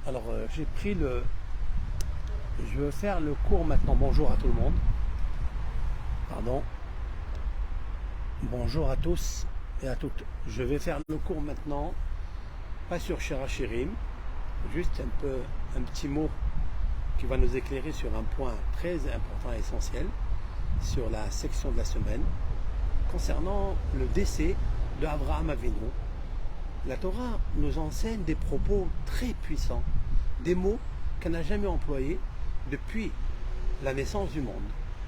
Alors, j'ai pris le... Je veux faire le cours maintenant. Bonjour à tout le monde. Pardon. Bonjour à tous et à toutes. Je vais faire le cours maintenant, pas sur Shirachirim, juste un petit mot qui va nous éclairer sur un point très important et essentiel, sur la section de la semaine, concernant le décès d'Abraham Avinu. La Torah nous enseigne des propos très puissants, des mots qu'elle n'a jamais employés depuis la naissance du monde,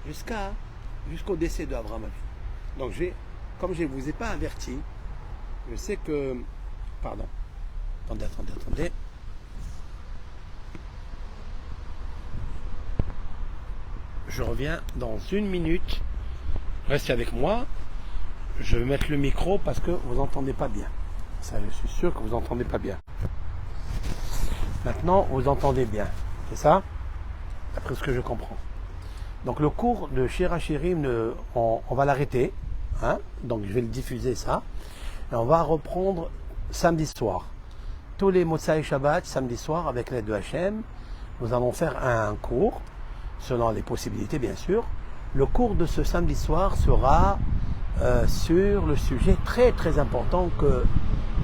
jusqu'au décès d'Abraham Avinu. Donc comme je ne vous ai pas averti, je sais que... Pardon. Attendez. Je reviens dans une minute. Restez avec moi. Je vais mettre le micro parce que vous n'entendez pas bien. Ça, je suis sûr que vous n'entendez pas bien. Maintenant, vous entendez bien. C'est ça? D'après ce que je comprends. Donc le cours de Shirachirim, on va l'arrêter. Hein? Donc je vais le diffuser ça. Et on va reprendre samedi soir. Tous les Motsai Shabbat, samedi soir, avec l'aide de Hachem, nous allons faire un cours, selon les possibilités bien sûr. Le cours de ce samedi soir sera sur le sujet très très important que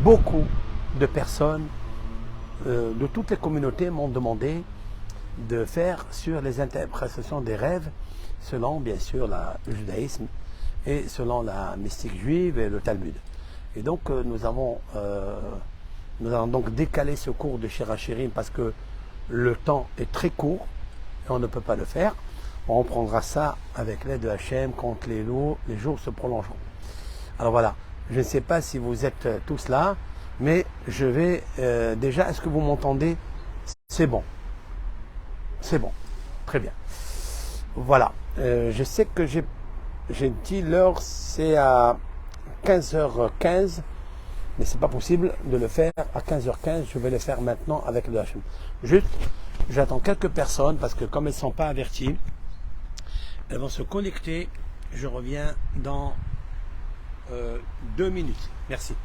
beaucoup de personnes de toutes les communautés m'ont demandé de faire sur les interprétations des rêves, selon bien sûr le judaïsme et selon la mystique juive et le Talmud. Et donc nous allons donc décaler ce cours de Shirachirim parce que le temps est très court et on ne peut pas le faire. On reprendra ça avec l'aide de Hachem quand les jours se prolongeront. Alors voilà, je ne sais pas si vous êtes tous là, mais je vais déjà, est-ce que vous m'entendez? C'est bon. C'est bon, très bien. Voilà, je sais que j'ai dit l'heure, c'est à 15h15, mais c'est pas possible de le faire à 15h15, je vais le faire maintenant avec le Hachem. Juste, j'attends quelques personnes parce que comme elles ne sont pas averties, elles vont se connecter. Je reviens dans 2 minutes. Merci.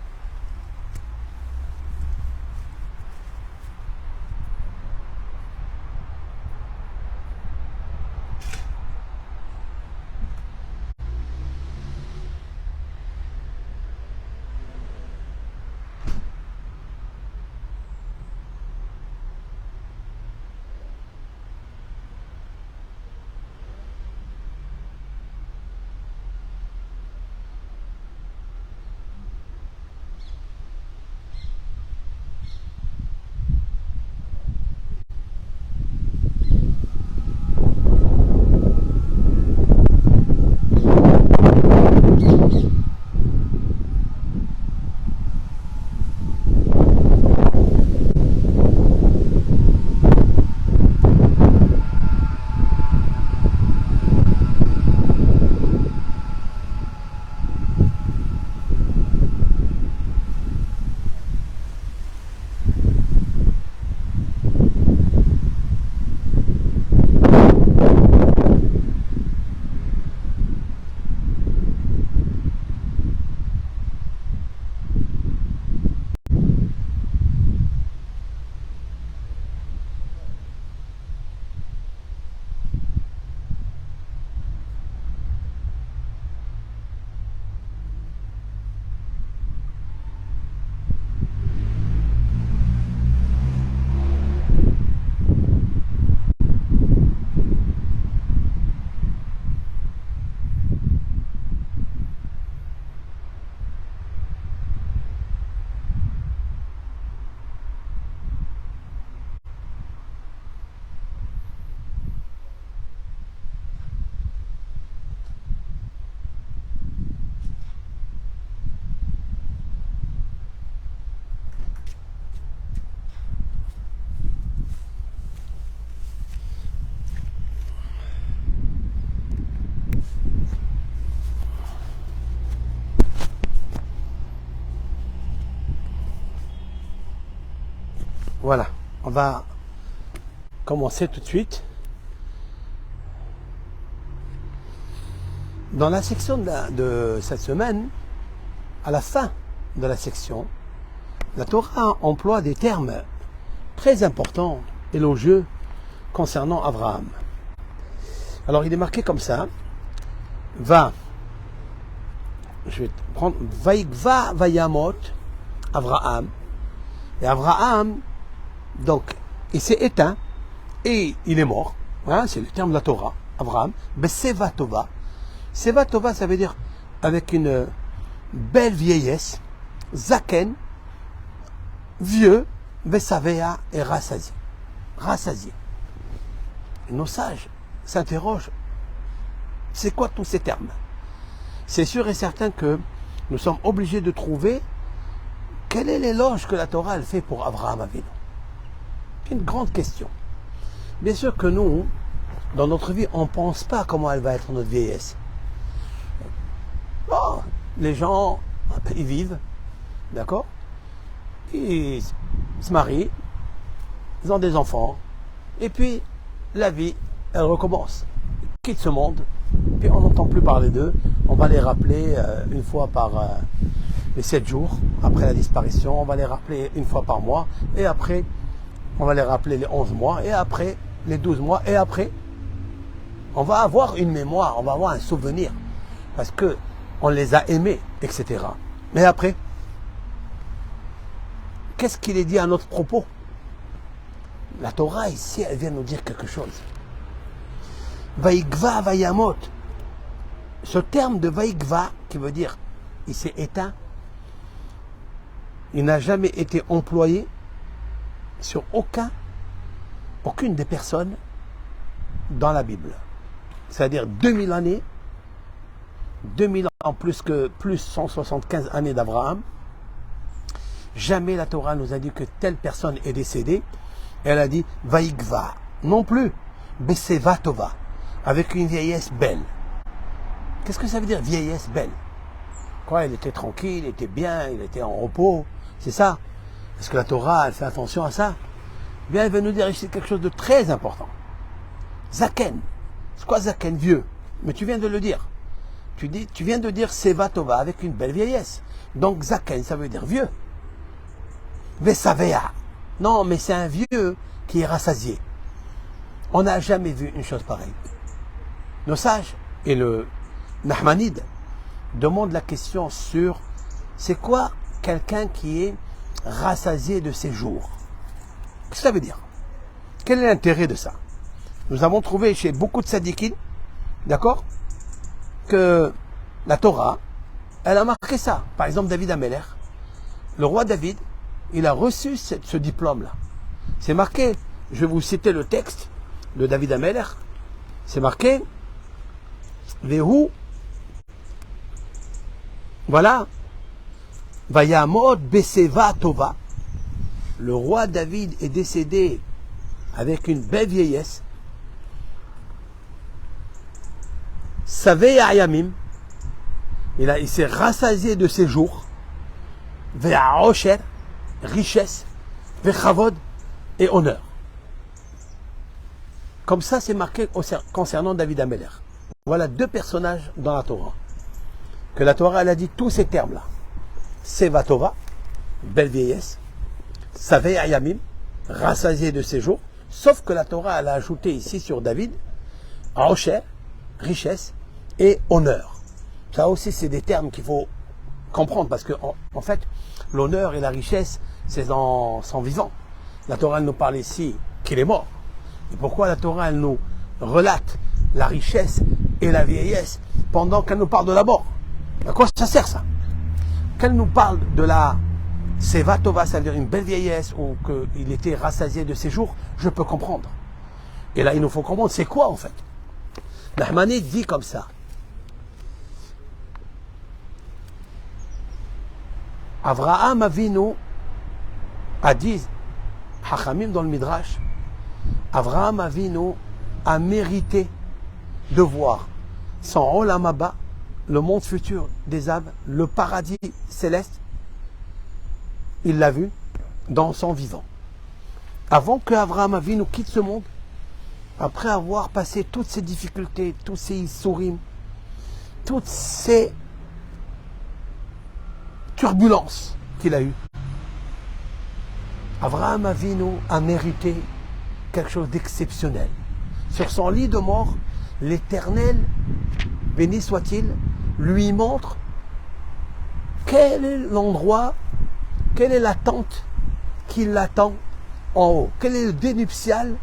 Voilà, on va commencer tout de suite. Dans la section de cette semaine, à la fin de la section, la Torah emploie des termes très important, élogieux, concernant Abraham. Alors il est marqué comme ça, je vais prendre, Vaïkva Vayamot, Abraham. Et Abraham, donc, il s'est éteint et il est mort. Hein, c'est le terme de la Torah, Abraham. Seva Tova. Seva Tova, ça veut dire avec une belle vieillesse, Zaken, vieux, Vesavea et rassasié. Rassasié. Nos sages s'interrogent, c'est quoi tous ces termes? C'est sûr et certain que nous sommes obligés de trouver quel est l'éloge que la Torah elle fait pour Abraham Avinu. C'est une grande question. Bien sûr que nous, dans notre vie, on ne pense pas comment elle va être notre vieillesse. Bon, les gens, ils vivent, d'accord? Ils se marient, ils ont des enfants, et puis la vie, elle recommence. Ils quittent ce monde, puis on n'entend plus parler d'eux. On va les rappeler une fois par les 7 jours, après la disparition. On va les rappeler une fois par mois, et après, on va les rappeler les 11 mois, et après, les 12 mois, et après, on va avoir une mémoire, on va avoir un souvenir, parce que on les a aimés, etc. Mais après, qu'est-ce qu'il est dit à notre propos? La Torah ici, elle vient nous dire quelque chose. Vaïkva Vayamot. Ce terme de Vaïkva, qui veut dire il s'est éteint, il n'a jamais été employé sur aucune des personnes dans la Bible. C'est-à-dire 2000 années, 2000 ans plus 175 années d'Abraham. Jamais la Torah nous a dit que telle personne est décédée. Elle a dit Vaïkva. Non plus. Beseva Tova. Avec une vieillesse belle. Qu'est-ce que ça veut dire vieillesse belle? Quoi, il était tranquille, il était bien, il était en repos. C'est ça. Est-ce que la Torah, elle fait attention à ça? Bien, elle veut nous dire ici quelque chose de très important. Zaken. C'est quoi Zaken? Vieux. Mais tu viens de le dire. Tu viens de dire Seva Tova avec une belle vieillesse. Donc Zaken, ça veut dire vieux. Vesavea. Non, mais c'est un vieux qui est rassasié. On n'a jamais vu une chose pareille. Nos sages et le Nahmanide demandent la question sur c'est quoi quelqu'un qui est rassasié de ses jours? Qu'est-ce que ça veut dire? Quel est l'intérêt de ça? Nous avons trouvé chez beaucoup de sadikim, d'accord, que la Torah, elle a marqué ça. Par exemple, David Ameler, le roi David, il a reçu ce diplôme-là. C'est marqué, je vais vous citer le texte de David Ameler, c'est marqué, Vehu, voilà, Vayamod Beseva Tova, le roi David est décédé avec une belle vieillesse, Saveh Ayamim, il s'est rassasié de ses jours, Ve'aosher, richesse, Ve'chavod et honneur. Comme ça, c'est marqué concernant David Ameler. Voilà 2 personnages dans la Torah. Que la Torah, elle a dit tous ces termes-là. Seva Tova, belle vieillesse. Saveh Ayamim, rassasié de ses jours. Sauf que la Torah, elle a ajouté ici sur David, Aosher, richesse et honneur. Ça aussi, c'est des termes qu'il faut comprendre. Parce que, en fait, l'honneur et la richesse, c'est dans son vivant. La Torah, elle nous parle ici qu'il est mort. Et pourquoi la Torah, elle nous relate la richesse et la vieillesse pendant qu'elle nous parle de la mort? À quoi ça sert ça? Qu'elle nous parle de la Seva Tova, ça veut dire une belle vieillesse ou qu'il était rassasié de ses jours, je peux comprendre. Et là, il nous faut comprendre, c'est quoi en fait? Nahmanide dit comme ça. Avraham Avinu a dit, Hachamim dans le Midrash, Avraham Avinu a mérité de voir son Olam Haba, le monde futur des âmes, le paradis céleste. Il l'a vu dans son vivant. Avant que Avraham Avinu quitte ce monde, après avoir passé toutes ces difficultés, tous ces issourim, toutes ces turbulences qu'il a eues, Abraham Avinu a mérité quelque chose d'exceptionnel. Sur son lit de mort, l'Éternel, béni soit-il, lui montre quel est l'endroit, quelle est la tente qui l'attend en haut, quel est le dénuptial,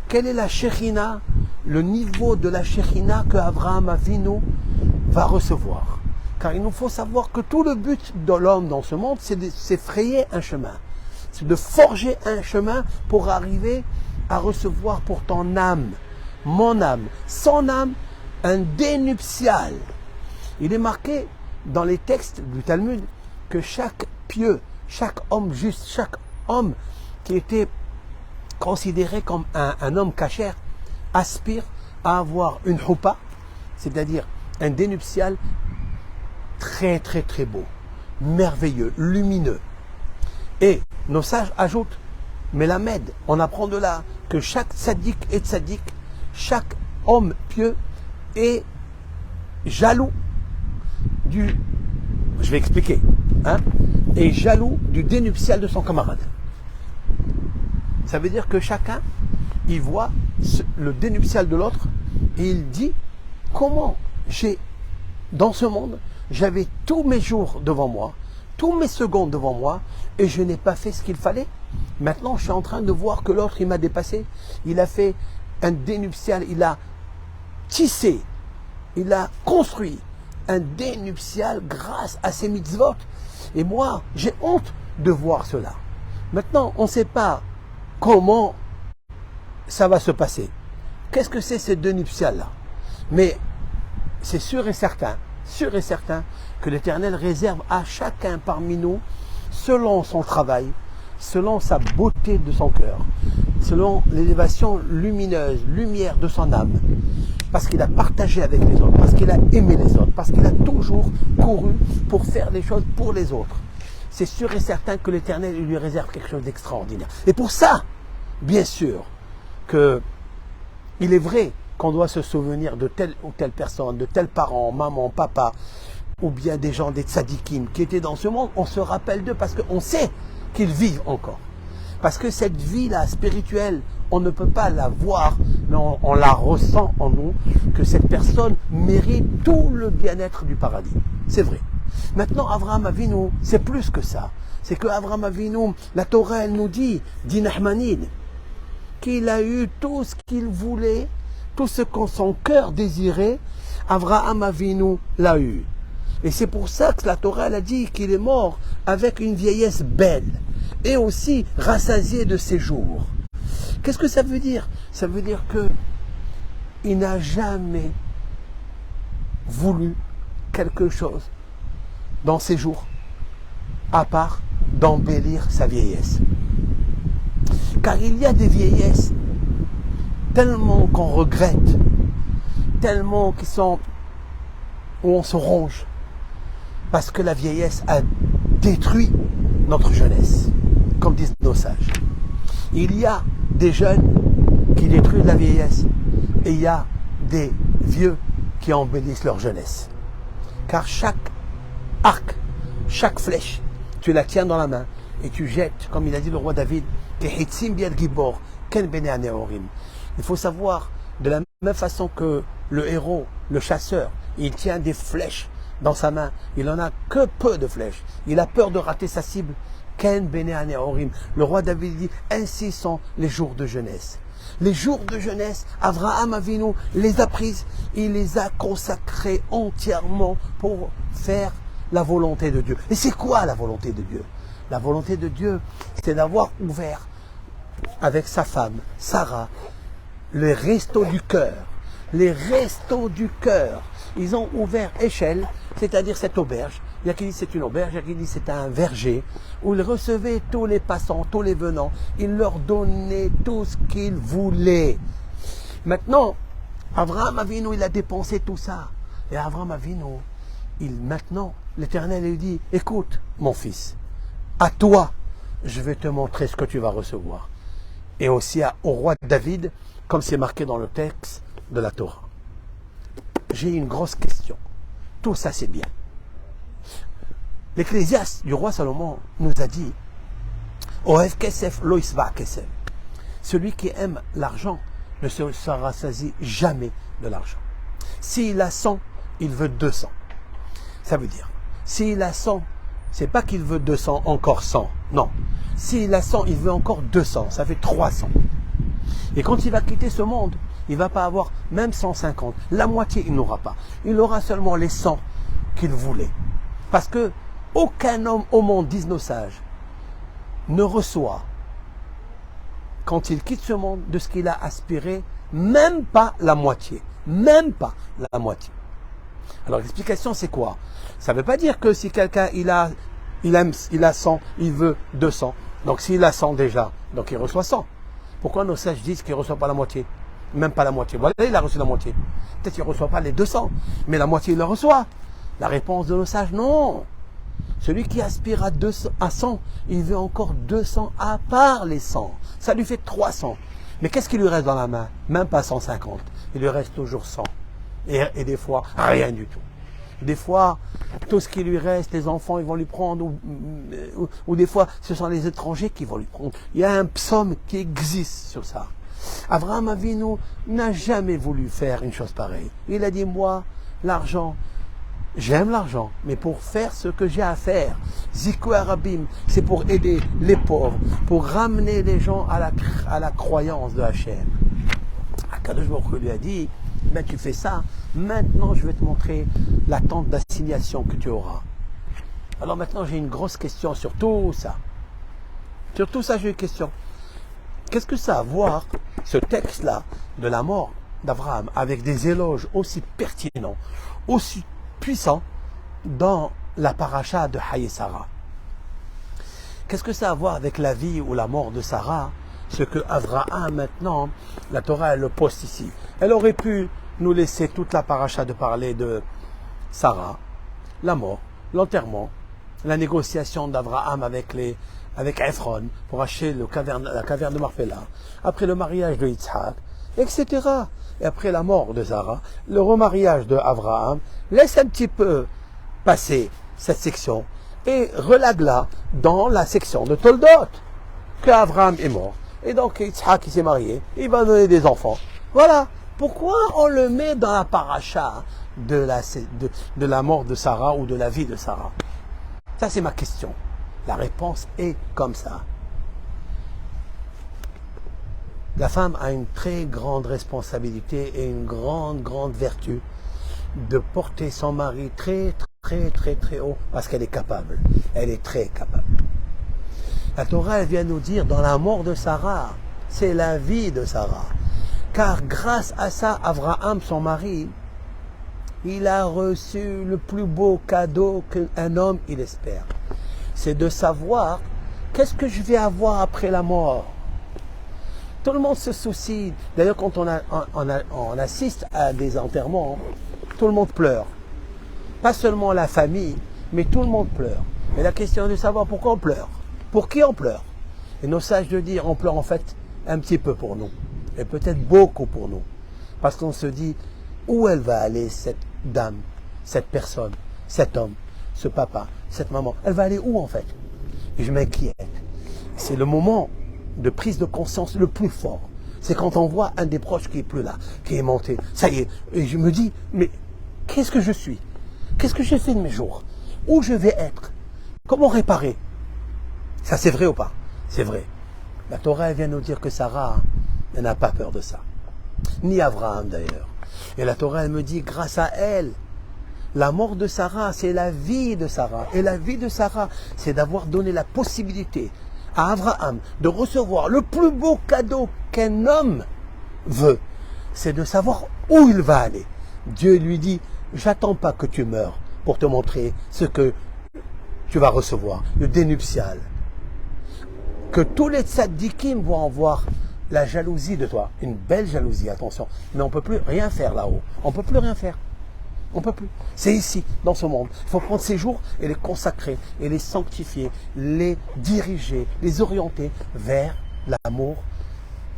quelle est la Shekhinah, le niveau de la Shekhinah que Abraham Avinu va recevoir. Car il nous faut savoir que tout le but de l'homme dans ce monde, c'est de s'effrayer un chemin. C'est de forger un chemin pour arriver à recevoir pour ton âme, mon âme, son âme, un dénuptial. Il est marqué dans les textes du Talmud que chaque pieux, chaque homme juste, chaque homme qui était considéré comme un homme cachère aspire à avoir une choupa, c'est-à-dire un dénuptial très très très beau, merveilleux, lumineux. Et nos sages ajoutent, Mélamed, on apprend de là que chaque tzaddik et tzaddik, chaque homme pieux est jaloux du, je vais expliquer, est jaloux du dénuptial de son camarade. Ça veut dire que chacun, il voit le dénuptial de l'autre et il dit, comment dans ce monde, j'avais tous mes jours devant moi, tous mes secondes devant moi, et je n'ai pas fait ce qu'il fallait. Maintenant, je suis en train de voir que l'autre, il m'a dépassé. Il a fait un dénuptial, il a tissé, il a construit un dénuptial grâce à ses mitzvot. Et moi, j'ai honte de voir cela. Maintenant, on ne sait pas comment ça va se passer. Qu'est-ce que c'est ces dénuptials-là? Mais c'est sûr et certain que l'Éternel réserve à chacun parmi nous, selon son travail, selon sa beauté de son cœur, selon l'élévation lumineuse, lumière de son âme, parce qu'il a partagé avec les autres, parce qu'il a aimé les autres, parce qu'il a toujours couru pour faire les choses pour les autres. C'est sûr et certain que l'Éternel lui réserve quelque chose d'extraordinaire. Et pour ça, bien sûr, que il est vrai qu'on doit se souvenir de telle ou telle personne, de tel parent, maman, papa, ou bien des gens, des tzadikim qui étaient dans ce monde, on se rappelle d'eux parce qu'on sait qu'ils vivent encore. Parce que cette vie-là spirituelle, on ne peut pas la voir, mais on la ressent en nous, que cette personne mérite tout le bien-être du paradis. C'est vrai. Maintenant, Abraham Avinu, c'est plus que ça. C'est que Abraham Avinu, la Torah, elle nous dit, dit Nachmanide, qu'il a eu tout ce qu'il voulait, tout ce que son cœur désirait, Abraham Avinu l'a eu. Et c'est pour ça que la Torah elle a dit qu'il est mort avec une vieillesse belle et aussi rassasié de ses jours. Qu'est-ce que ça veut dire? Ça veut dire que il n'a jamais voulu quelque chose dans ses jours à part d'embellir sa vieillesse. Car il y a des vieillesses tellement qu'on regrette, tellement qui sont où on se ronge, parce que la vieillesse a détruit notre jeunesse, comme disent nos sages. Il y a des jeunes qui détruisent la vieillesse et il y a des vieux qui embellissent leur jeunesse. Car chaque arc, chaque flèche, tu la tiens dans la main et tu jettes, comme il a dit le roi David, il faut savoir, de la même façon que le héros, le chasseur, il tient des flèches dans sa main, il n'en a que peu de flèches, il a peur de rater sa cible. Le roi David dit, ainsi sont les jours de jeunesse. Les jours de jeunesse, Abraham Avinu les a prises, il les a consacrés entièrement pour faire la volonté de Dieu. Et c'est quoi la volonté de Dieu? La volonté de Dieu, c'est d'avoir ouvert avec sa femme, Sarah, les restos du cœur. Les restos du cœur. Ils ont ouvert Échelle, c'est-à-dire cette auberge. Il y a qui dit c'est une auberge, il y a qui dit c'est un verger, où ils recevaient tous les passants, tous les venants. Ils leur donnaient tout ce qu'ils voulaient. Maintenant, Abraham Avinu, il a dépensé tout ça. Et Abraham Avinu, maintenant, l'Éternel lui dit, écoute, mon fils, à toi, je vais te montrer ce que tu vas recevoir. Et aussi au roi David, comme c'est marqué dans le texte de la Torah. J'ai une grosse question. Tout ça, c'est bien. L'Ecclésiaste du roi Salomon nous a dit, Ohev kesef lo isba kesef. Celui qui aime l'argent ne se rassasié jamais de l'argent. S'il a 100, il veut 200. Ça veut dire, s'il a 100, c'est pas qu'il veut 200, encore 100. Non. S'il a 100, il veut encore 200. Ça fait 300. Et quand il va quitter ce monde, il ne va pas avoir même 150. La moitié, il n'aura pas. Il aura seulement les 100 qu'il voulait. Parce que aucun homme au monde, disent nos sages, ne reçoit, quand il quitte ce monde, de ce qu'il a aspiré, même pas la moitié. Même pas la moitié. Alors l'explication, c'est quoi? Ça ne veut pas dire que si quelqu'un il a 100, il veut 200. Donc s'il a 100 déjà, donc il reçoit 100. Pourquoi nos sages disent qu'il ne reçoit pas la moitié? Même pas la moitié. Voilà, il a reçu la moitié. Peut-être qu'il ne reçoit pas les 200, mais la moitié il le reçoit. La réponse de nos sages, non. Celui qui aspire à 100, il veut encore 200 à part les 100. Ça lui fait 300. Mais qu'est-ce qui lui reste dans la main? Même pas 150. Il lui reste toujours 100. Et des fois, rien du tout. Des fois, tout ce qui lui reste, les enfants, ils vont lui prendre, ou des fois, ce sont les étrangers qui vont lui prendre. Il y a un psaume qui existe sur ça. Abraham Avinu n'a jamais voulu faire une chose pareille. Il a dit, moi, l'argent, j'aime l'argent, mais pour faire ce que j'ai à faire, Zikou Arabim, c'est pour aider les pauvres, pour ramener les gens à la croyance de Hachem. Akadosh Baruch Hu lui a dit, ben tu fais ça, maintenant je vais te montrer la tente d'assignation que tu auras. Alors maintenant j'ai une grosse question sur tout ça. Sur tout ça j'ai une question. Qu'est-ce que ça a à voir, ce texte-là, de la mort d'Abraham, avec des éloges aussi pertinents, aussi puissants, dans la paracha de Haye Sarah? Qu'est-ce que ça a à voir avec la vie ou la mort de Sarah? Ce que Abraham maintenant, la Torah elle le poste ici. Elle aurait pu nous laisser toute la paracha de parler de Sarah, la mort, l'enterrement, la négociation d'Abraham avec Ephron pour acheter la caverne de Marpella, après le mariage de Yitzhak, etc. Et après la mort de Sarah, le remariage de Abraham. Laisse un petit peu passer cette section et relague-la dans la section de Toldot, que Abraham est mort. Et donc Yitzhak il s'est marié, il va donner des enfants. Voilà. Pourquoi on le met dans la paracha de la mort de Sarah ou de la vie de Sarah? Ça c'est ma question. La réponse est comme ça. La femme a une très grande responsabilité et une grande vertu de porter son mari très haut parce qu'elle est capable. Elle est très capable. La Torah elle vient nous dire dans la mort de Sarah, c'est la vie de Sarah. Car grâce à ça, Abraham, son mari, il a reçu le plus beau cadeau qu'un homme il espère. C'est de savoir qu'est-ce que je vais avoir après la mort. Tout le monde se soucie. D'ailleurs, quand on assiste à des enterrements, tout le monde pleure. Pas seulement la famille, mais tout le monde pleure. Mais la question est de savoir pourquoi on pleure. Pour qui on pleure? Et nos sages de dire, on pleure en fait un petit peu pour nous. Et peut-être beaucoup pour nous. Parce qu'on se dit, où elle va aller cette dame, cette personne, cet homme, ce papa, cette maman? Elle va aller où en fait? Et je m'inquiète. C'est le moment de prise de conscience le plus fort. C'est quand on voit un des proches qui est plus là, qui est monté. Ça y est. Et je me dis, mais qu'est-ce que je suis? Qu'est-ce que j'ai fait de mes jours? Où je vais être? Comment réparer? Ça c'est vrai ou pas? C'est vrai. La Torah elle vient nous dire que Sarah, elle n'a pas peur de ça. Ni Abraham d'ailleurs. Et la Torah elle me dit, grâce à elle, la mort de Sarah, c'est la vie de Sarah. Et la vie de Sarah, c'est d'avoir donné la possibilité à Abraham de recevoir le plus beau cadeau qu'un homme veut. C'est de savoir où il va aller. Dieu lui dit, j'attends pas que tu meurs pour te montrer ce que tu vas recevoir, le dénuptial. Que tous les tzadikim vont avoir la jalousie de toi. Une belle jalousie, attention. Mais on ne peut plus rien faire là-haut. On ne peut plus rien faire. On ne peut plus. C'est ici, dans ce monde. Il faut prendre ces jours et les consacrer, et les sanctifier, les diriger, les orienter vers l'amour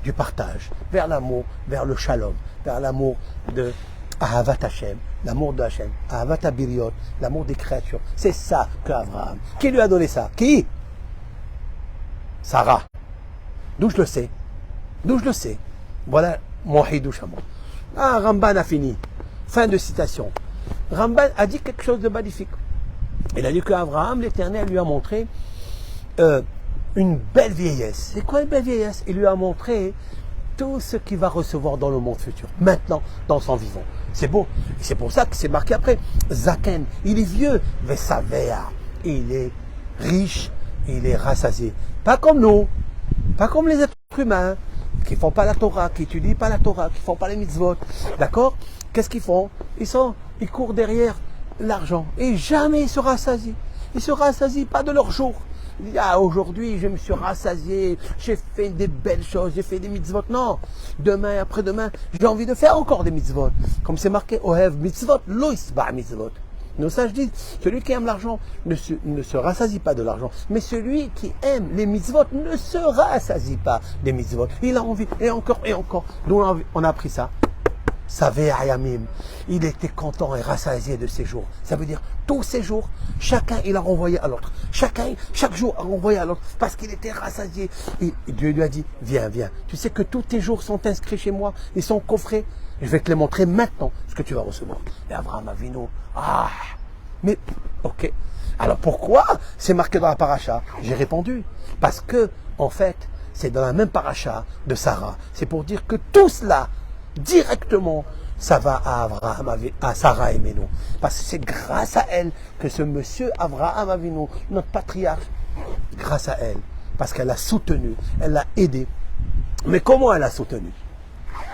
du partage, vers l'amour, vers le shalom, vers l'amour de Ahavat Hashem, l'amour de Hashem, Ahavat Abiriot, l'amour des créatures. C'est ça qu'Abraham. Qui lui a donné ça? Qui? Sarah. D'où je le sais? D'où je le sais? Voilà mon hidouche à moi. Ah, Ramban a fini. Fin de citation. Ramban a dit quelque chose de magnifique. Il a dit qu'Abraham, l'Éternel, lui a montré une belle vieillesse. C'est quoi une belle vieillesse? Il lui a montré tout ce qu'il va recevoir dans le monde futur, maintenant, dans son vivant. C'est beau. Et c'est pour ça que c'est marqué après. Zaken, il est vieux, Vesavea. Il est riche, il est rassasié. Pas comme nous, pas comme les êtres humains, qui ne font pas la Torah, qui n'étudient pas la Torah, qui ne font pas les mitzvot. D'accord? Qu'est-ce qu'ils font? Ils courent derrière l'argent. Et jamais ils se rassasient. Ils se rassasient pas de leur jour. Ils disent, ah, aujourd'hui, je me suis rassasié, j'ai fait des belles choses, j'ai fait des mitzvot. Non, demain et après-demain, j'ai envie de faire encore des mitzvot. Comme c'est marqué, Ohev mitzvot, lo isba mitzvot. Nos sages disent, celui qui aime l'argent ne se rassasie pas de l'argent. Mais celui qui aime les mitzvot ne se rassasie pas des mitzvot. Il a envie, et encore, et encore. D'où on a appris ça? Saveh Ayamim. Il était content et rassasié de ses jours. Ça veut dire, tous ces jours, chacun il a renvoyé à l'autre. Chaque jour a renvoyé à l'autre parce qu'il était rassasié. Et Dieu lui a dit, viens, viens. Tu sais que tous tes jours sont inscrits chez moi, ils sont coffrés. Je vais te les montrer maintenant, ce que tu vas recevoir. Et Abraham Avinu, mais, ok. Alors pourquoi c'est marqué dans la paracha? J'ai répondu. Parce que, en fait, c'est dans la même paracha de Sarah. C'est pour dire que tout cela, directement, ça va à Abraham, à Sarah Avinu. Parce que c'est grâce à elle que ce monsieur Abraham Avinu, notre patriarche, grâce à elle, parce qu'elle a soutenu, elle l'a aidé. Mais comment elle a soutenu?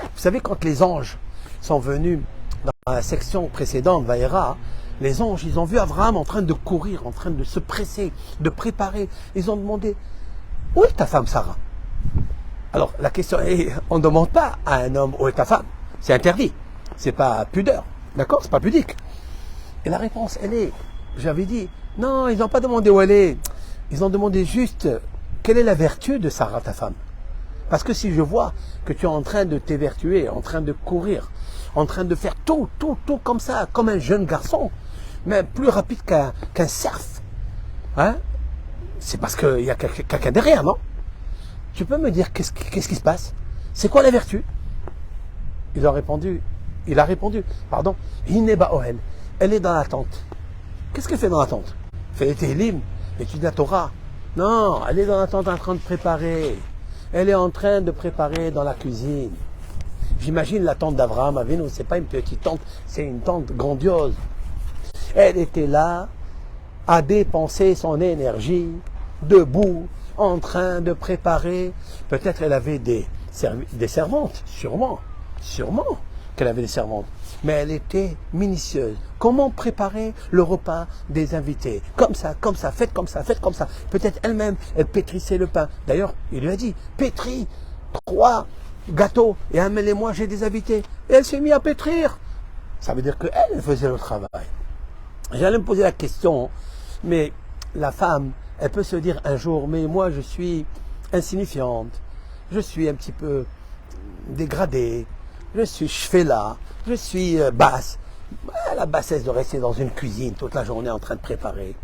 Vous savez, quand les anges sont venus dans la section précédente, Vaïra, les anges, ils ont vu Abraham en train de courir, en train de se presser, de préparer. Ils ont demandé, où est ta femme Sarah? Alors, la question est, on ne demande pas à un homme où est ta femme. C'est interdit. C'est pas pudeur. D'accord? C'est pas pudique. Et la réponse, elle est, j'avais dit, non, ils n'ont pas demandé où elle est. Ils ont demandé juste, quelle est la vertu de Sarah, ta femme? Parce que si je vois que tu es en train de t'évertuer, en train de courir, en train de faire tout comme ça, comme un jeune garçon, mais plus rapide qu'un cerf, hein? C'est parce qu'il y a quelqu'un derrière, non? Tu peux me dire qu'est-ce qui se passe? C'est quoi la vertu? Il a répondu, Hineba Ohel, elle est dans la tente. Qu'est-ce qu'elle fait dans la tente? Elle fait les Tehillim, étudie la Torah. Non, elle est dans la tente en train de préparer. Elle est en train de préparer dans la cuisine. J'imagine la tente d'Abraham Avinu, c'est pas une petite tente, c'est une tente grandiose. Elle était là, à dépenser son énergie, debout, en train de préparer. Peut-être elle avait des servantes, sûrement qu'elle avait des servantes. Mais elle était minutieuse. Comment préparer le repas des invités? Comme ça, faites comme ça. Peut-être elle-même, elle pétrissait le pain. D'ailleurs, il lui a dit, pétris 3 gâteaux et amène-les-moi, j'ai des invités. Et elle s'est mise à pétrir. Ça veut dire qu'elle faisait le travail. J'allais me poser la question, mais la femme, elle peut se dire un jour, mais moi je suis insignifiante, je suis un petit peu dégradée, je fais là, je suis basse. La bassesse de rester dans une cuisine toute la journée en train de préparer.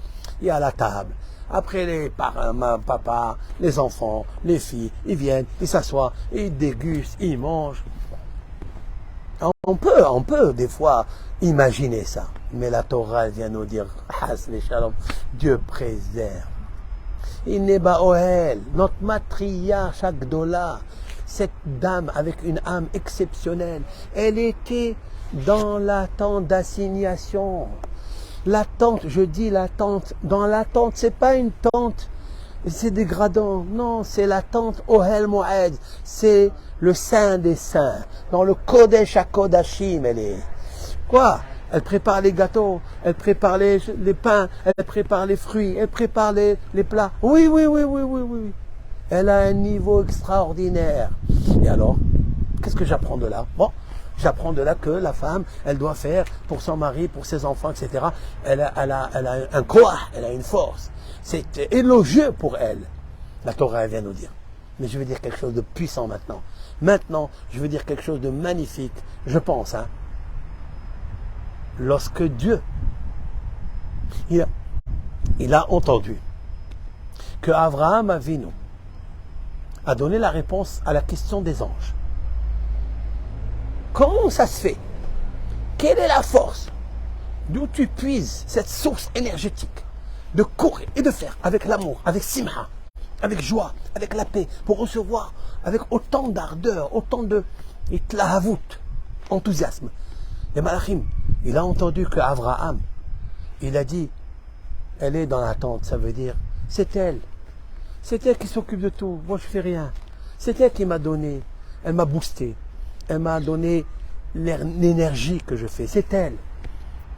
Il y a la table. Après les parents, papa, les enfants, les filles, ils viennent, ils s'assoient, ils dégustent, ils mangent. On peut des fois imaginer ça. Mais la Torah elle vient nous dire, Dieu préserve. Ineba Ohel, notre matriarche Agdola, cette dame avec une âme exceptionnelle, elle était dans la tente d'assignation. La tente, je dis la tente, dans la tente, c'est pas une tente, c'est dégradant. Non, c'est la tente Ohel Moed, c'est le Saint des Saints. Dans le Kodesh HaKodashim, elle est. Quoi? Elle prépare les gâteaux, elle prépare les pains, elle prépare les fruits, elle prépare les plats. Oui. Elle a un niveau extraordinaire. Et alors, qu'est-ce que j'apprends de là? Bon, j'apprends de là que la femme, elle doit faire pour son mari, pour ses enfants, etc. Elle a un koah, elle a une force. C'est élogieux pour elle. La Torah, elle vient nous dire. Mais je veux dire quelque chose de puissant maintenant. Maintenant, je veux dire quelque chose de magnifique. Je pense, lorsque Dieu, il a entendu que Abraham Avinu, a donné la réponse à la question des anges. Comment ça se fait? Quelle est la force d'où tu puises cette source énergétique de courir et de faire avec l'amour, avec simha, avec joie, avec la paix, pour recevoir avec autant d'ardeur, autant de itlahavut, enthousiasme. Et Malachim, il a entendu que Abraham, il a dit, elle est dans la tente, ça veut dire, c'est elle qui s'occupe de tout, moi je fais rien. C'est elle qui m'a donné, elle m'a boosté, elle m'a donné l'énergie que je fais, c'est elle.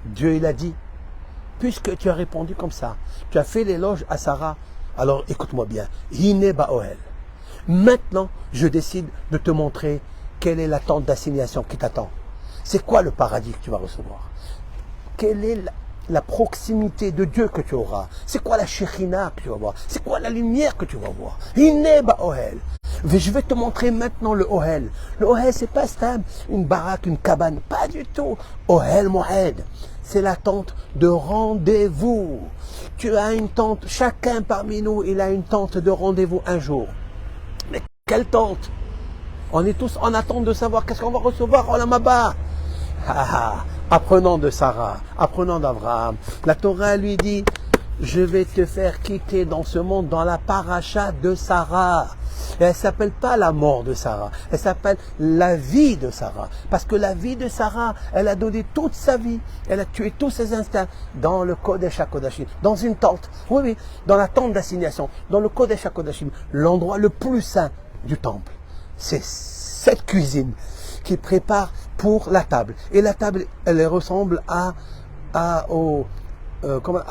Dieu il a dit, puisque tu as répondu comme ça, tu as fait l'éloge à Sarah, alors écoute-moi bien, Hine Baoel. Maintenant, je décide de te montrer quelle est la tente d'assignation qui t'attend. C'est quoi le paradis que tu vas recevoir? Quelle est la proximité de Dieu que tu auras? C'est quoi la Shekhina que tu vas voir? C'est quoi la lumière que tu vas voir? Hine Baoel. Je vais te montrer maintenant le Ohel. Le Ohel, c'est pas stable, une baraque, une cabane, pas du tout. Ohel Mohed, c'est la tente de rendez-vous. Tu as une tente, chacun parmi nous, il a une tente de rendez-vous un jour. Mais quelle tente? On est tous en attente de savoir qu'est-ce qu'on va recevoir en Lamaba. Apprenant de Sarah, apprenant d'Abraham. La Torah lui dit, je vais te faire quitter dans ce monde dans la paracha de Sarah. Et elle ne s'appelle pas la mort de Sarah, elle s'appelle la vie de Sarah. Parce que la vie de Sarah, elle a donné toute sa vie, elle a tué tous ses instincts dans le Kodesh HaKodashim, dans une tente, oui, dans la tente d'assignation, dans le Kodesh HaKodashim, l'endroit le plus saint du temple. C'est cette cuisine qui prépare pour la table. Et la table, elle ressemble à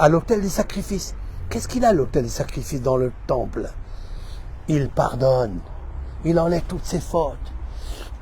l'autel des sacrifices. Qu'est-ce qu'il a l'autel des sacrifices dans le temple? Il pardonne, il enlève toutes ses fautes.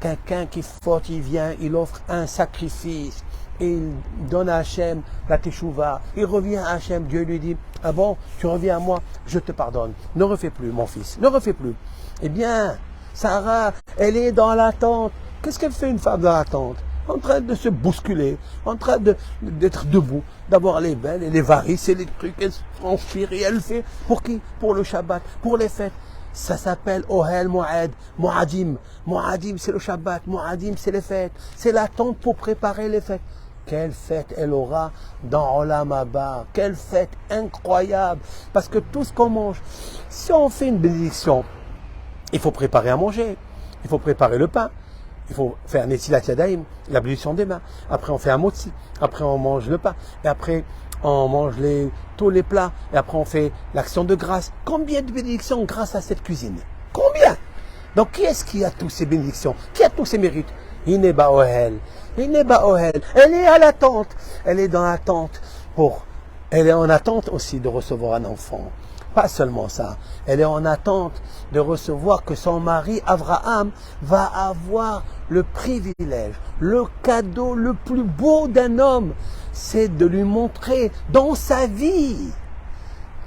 Quelqu'un qui faute, il vient, il offre un sacrifice, il donne à Hachem la teshuva, il revient à Hachem, Dieu lui dit, ah bon, tu reviens à moi, je te pardonne, ne refais plus mon fils, ne refais plus. Eh bien, Sarah, elle est dans la tente. Qu'est-ce qu'elle fait une femme dans la tente? En train de se bousculer, en train d'être debout, d'avoir les veines et les varices et les trucs, elle se transpire et elle fait, pour qui? Pour le Shabbat, pour les fêtes. Ça s'appelle Ohel Moed, Moadim. Moadim, c'est le Shabbat. Moadim, c'est les fêtes. C'est l'attente pour préparer les fêtes. Quelle fête elle aura dans Olam Haba. Quelle fête incroyable. Parce que tout ce qu'on mange, si on fait une bénédiction, il faut préparer à manger. Il faut préparer le pain. Il faut faire Netilat Yadayim, la bénédiction des mains. Après, on fait un motzi. Après, on mange le pain. Et après, on mange tous les plats. Et après, on fait l'action de grâce. Combien de bénédictions grâce à cette cuisine? Combien? Donc, qui est-ce qui a tous ces bénédictions? Qui a tous ces mérites? Ineba Ohel. Ineba Ohel. Elle est à l'attente. Elle est dans l'attente elle est en attente aussi de recevoir un enfant. Pas seulement ça, elle est en attente de recevoir que son mari Abraham va avoir le privilège, le cadeau le plus beau d'un homme, c'est de lui montrer dans sa vie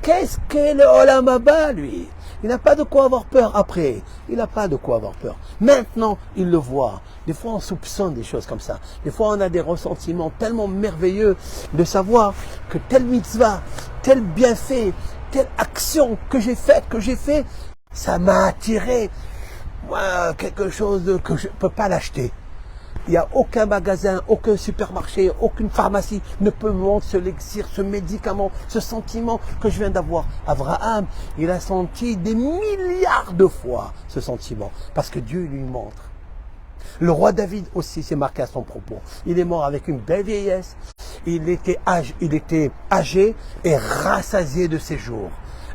qu'est-ce qu'est le Olam Haba, lui. Il n'a pas de quoi avoir peur après, il n'a pas de quoi avoir peur. Maintenant, il le voit. Des fois, on soupçonne des choses comme ça. Des fois, on a des ressentiments tellement merveilleux de savoir que telle mitzvah, tel bienfait, telle action que j'ai fait, ça m'a attiré quelque chose que je ne peux pas l'acheter. Il n'y a aucun magasin, aucun supermarché, aucune pharmacie ne peut me vendre ce l'élixir, ce médicament, ce sentiment que je viens d'avoir. Abraham, il a senti des milliards de fois ce sentiment, parce que Dieu lui montre. Le roi David aussi s'est marqué à son propos. Il est mort avec une belle vieillesse. Il était âgé et rassasié de ses jours.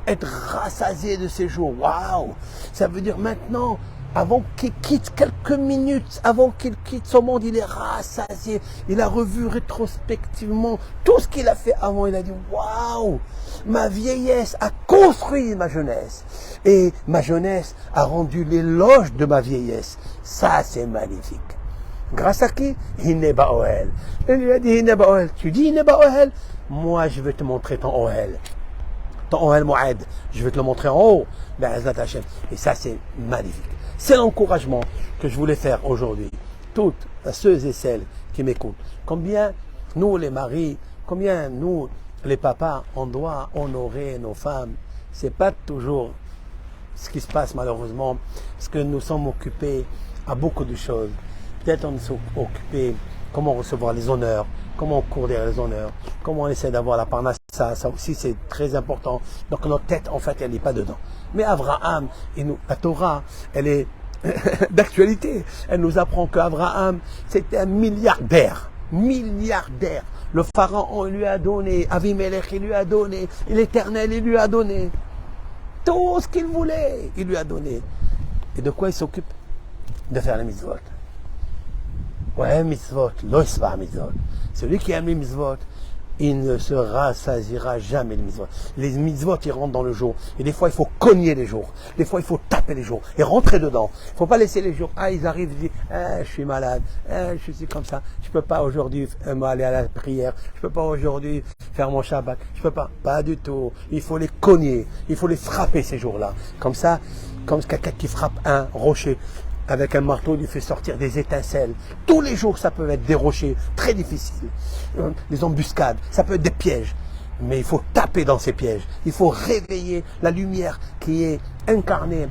Être rassasié de ses jours, waouh! Ça veut dire maintenant, avant qu'il quitte quelques minutes, avant qu'il quitte ce monde, il est rassasié. Il a revu rétrospectivement tout ce qu'il a fait avant. Il a dit, waouh! Ma vieillesse a construit ma jeunesse. Et ma jeunesse a rendu l'éloge de ma vieillesse. Ça, c'est magnifique. Grâce à qui? Hineba Ohel. Il lui a dit Hineba Ohel. Tu dis Hineba Ohel? Moi, je vais te montrer ton Ohel. Ton Ohel Moed. Je vais te le montrer en haut. Et ça, c'est magnifique. C'est l'encouragement que je voulais faire aujourd'hui. Toutes ceux et celles qui m'écoutent. Combien nous, les maris, combien nous, les papas, on doit honorer nos femmes. C'est pas toujours ce qui se passe malheureusement, parce que nous sommes occupés à beaucoup de choses. Peut-être on est occupé comment recevoir les honneurs, comment courir les honneurs, comment on essaie d'avoir la parnassa, ça aussi c'est très important. Donc notre tête en fait elle n'est pas dedans. Mais Abraham, la Torah, elle est d'actualité. Elle nous apprend qu'Abraham c'était un milliardaire. Milliardaire. Le pharaon lui a donné, Avimelech il lui a donné, l'Éternel il lui a donné. Tout ce qu'il voulait, il lui a donné. Et de quoi il s'occupe? De faire les mitzvot. Ouais, mitzvot, loisva mitzvot. Celui qui aime les mitzvot, il ne se rassasiera jamais les mitzvot. Les mitzvot, ils rentrent dans le jour. Et des fois, il faut cogner les jours. Des fois, il faut taper les jours et rentrer dedans. Il ne faut pas laisser les jours. Ah, ils arrivent, ils disent, je suis malade, je suis comme ça. Je ne peux pas aujourd'hui aller à la prière. Je ne peux pas aujourd'hui faire mon Shabbat. Je ne peux pas. Pas du tout. Il faut les cogner. Il faut les frapper ces jours-là. Comme ça, comme quelqu'un qui frappe un rocher. Avec un marteau, il lui fait sortir des étincelles. Tous les jours, ça peut être des rochers très difficiles. Des embuscades, ça peut être des pièges. Mais il faut taper dans ces pièges. Il faut réveiller la lumière qui est incarnée,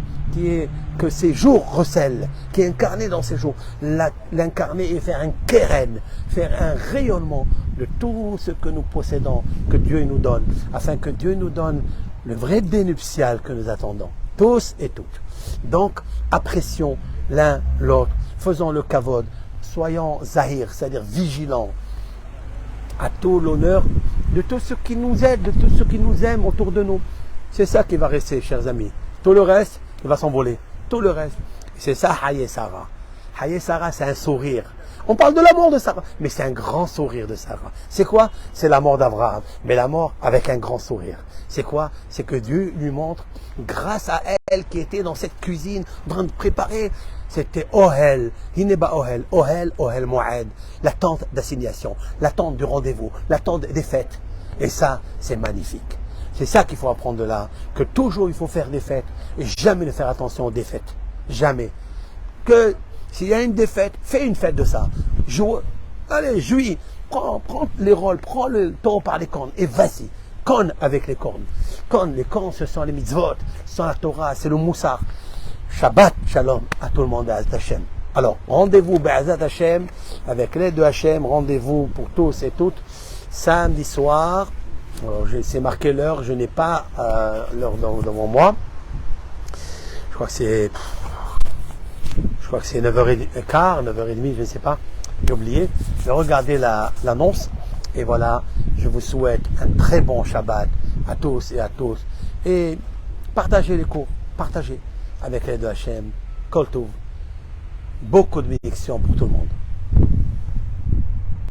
que ces jours recèlent, qui est incarnée dans ces jours. L'incarner et faire un keren, faire un rayonnement de tout ce que nous possédons, que Dieu nous donne, afin que Dieu nous donne le vrai dénuptial que nous attendons, tous et toutes. Donc, apprécions l'un l'autre, faisons le kavod, soyons zahir, c'est-à-dire vigilants à tout l'honneur de tous ceux qui nous aident, de tous ceux qui nous aiment autour de nous. C'est ça qui va rester, chers amis. Tout le reste, il va s'envoler. Tout le reste. C'est ça, Haye Sarah. Haye Sarah, c'est un sourire. On parle de la mort de Sarah, mais c'est un grand sourire de Sarah. C'est quoi? C'est la mort d'Abraham, mais la mort avec un grand sourire. C'est quoi? C'est que Dieu lui montre, grâce à elle qui était dans cette cuisine, en train de préparer, c'était Ohel, Hineba Ohel, Ohel Moed, la tente d'assignation, la tente du rendez-vous, la tente des fêtes. Et ça, c'est magnifique. C'est ça qu'il faut apprendre de là, que toujours il faut faire des fêtes et jamais ne faire attention aux défaites. Jamais. Que s'il y a une défaite, fais une fête de ça. Allez, jouis. Prends les rôles, prends le taureau par les cornes et vas-y. Conne avec les cornes. Les cornes, ce sont les mitzvot, ce sont la Torah, c'est le moussar. Shabbat, shalom à tout le monde, à Hashem. Alors, rendez-vous, Be'ezat Hashem, avec l'aide de Hashem, rendez-vous pour tous et toutes, samedi soir. C'est marqué l'heure, je n'ai pas l'heure devant moi. Je crois que c'est 9h15, 9h30, je ne sais pas. J'ai oublié. Mais regardez l'annonce. Et voilà, je vous souhaite un très bon Shabbat à tous et à tous. Et partagez les cours. Partagez avec l'aide de Hachem. Kol Tov. Beaucoup de bénédictions pour tout le monde.